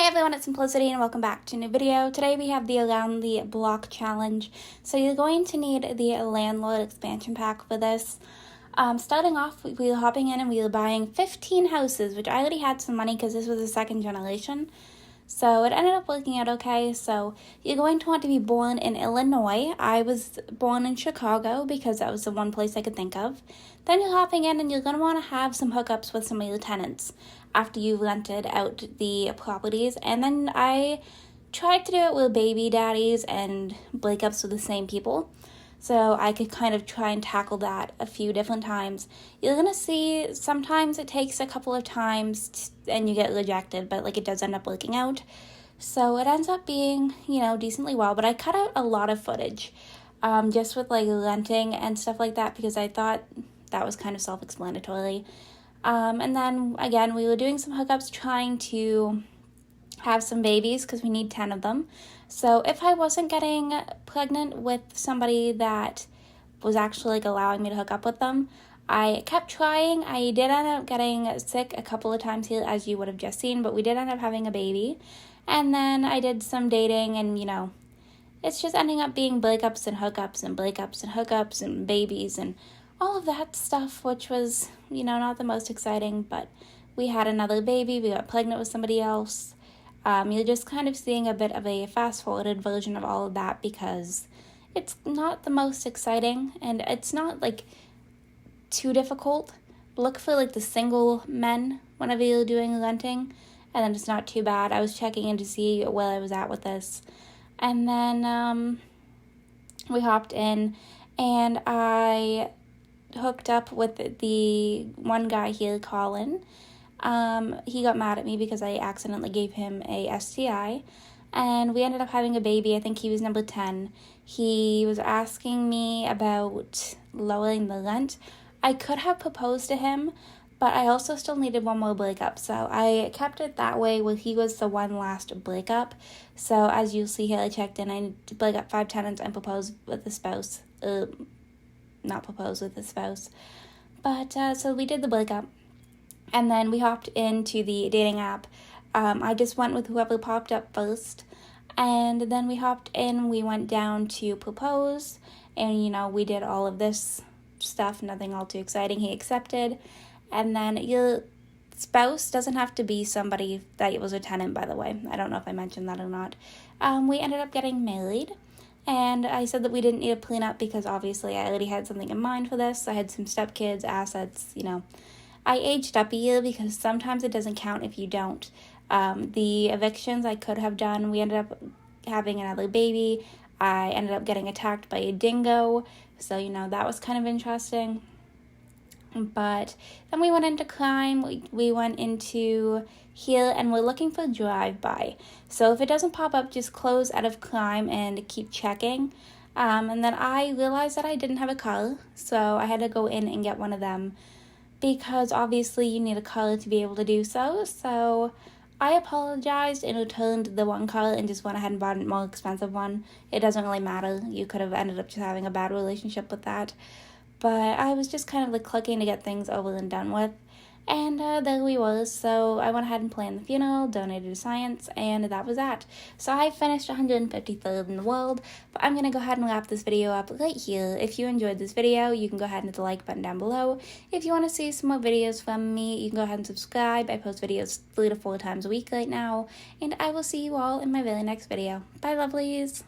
everyone, it's Simplicity and welcome back to a new video. Today we have the Around the Block challenge. So you're going to need the landlord expansion pack for this. Starting off, we were hopping in and we were buying 15 houses, which I already had some money because this was a second generation. So it ended up working out okay. So you're going to want to be born in Illinois. I was born in Chicago because that was the one place I could think of. Then you're hopping in and you're going to want to have some hookups with some of your tenants after you've rented out the properties. And then I tried to do it with baby daddies and breakups with the same people. So I could kind of try and tackle that a few different times. You're going to see sometimes it takes a couple of times and you get rejected, but it does end up working out. So it ends up being, decently well. But I cut out a lot of footage just with renting and stuff like that because I thought that was kind of self-explanatory. And then again, we were doing some hookups trying to have some babies because we need 10 of them. So if I wasn't getting pregnant with somebody that was actually allowing me to hook up with them, I kept trying. I did end up getting sick a couple of times here, as you would have just seen, but we did end up having a baby. And then I did some dating and, it's just ending up being breakups and hookups and breakups and hookups and babies and all of that stuff, which was, not the most exciting, but we had another baby. We got pregnant with somebody else. You're just kind of seeing a bit of a fast-forwarded version of all of that because it's not the most exciting and it's not, too difficult. Look for, the single men whenever you're doing renting, and then it's not too bad. I was checking in to see where I was at with this. And then we hopped in and I hooked up with the one guy here, Colin. He got mad at me because I accidentally gave him a STI, and we ended up having a baby. I think he was number 10. He was asking me about lowering the rent. I could have proposed to him, but I also still needed one more breakup, so I kept it that way where he was the one last breakup. So as you'll see here, I checked in, I break up 5 tenants and proposed with the spouse. Not proposed with the spouse. But, so we did the breakup. And then we hopped into the dating app. I just went with whoever popped up first. And then we hopped in, we went down to propose. And, we did all of this stuff, nothing all too exciting. He accepted. And then your spouse doesn't have to be somebody that was a tenant, by the way. I don't know if I mentioned that or not. We ended up getting married. And I said that we didn't need a prenup because obviously I already had something in mind for this. I had some stepkids, assets, I aged up a year because sometimes it doesn't count if you don't. The evictions I could have done, we ended up having another baby. I ended up getting attacked by a dingo. So, that was kind of interesting. But then we went into crime. We went into here and we're looking for drive-by. So if it doesn't pop up, just close out of crime and keep checking. And then I realized that I didn't have a car. So I had to go in and get one of them, because obviously you need a car to be able to do so. So I apologized and returned the one car and just went ahead and bought a more expensive one. It doesn't really matter. You could have ended up just having a bad relationship with that. But I was just kind of clicking to get things over and done with. And there we were. So I went ahead and planned the funeral, donated to science, and that was that. So I finished 153rd in the world, but I'm going to go ahead and wrap this video up right here. If you enjoyed this video, you can go ahead and hit the like button down below. If you want to see some more videos from me, you can go ahead and subscribe. I post videos 3 to 4 times a week right now, and I will see you all in my very next video. Bye, lovelies!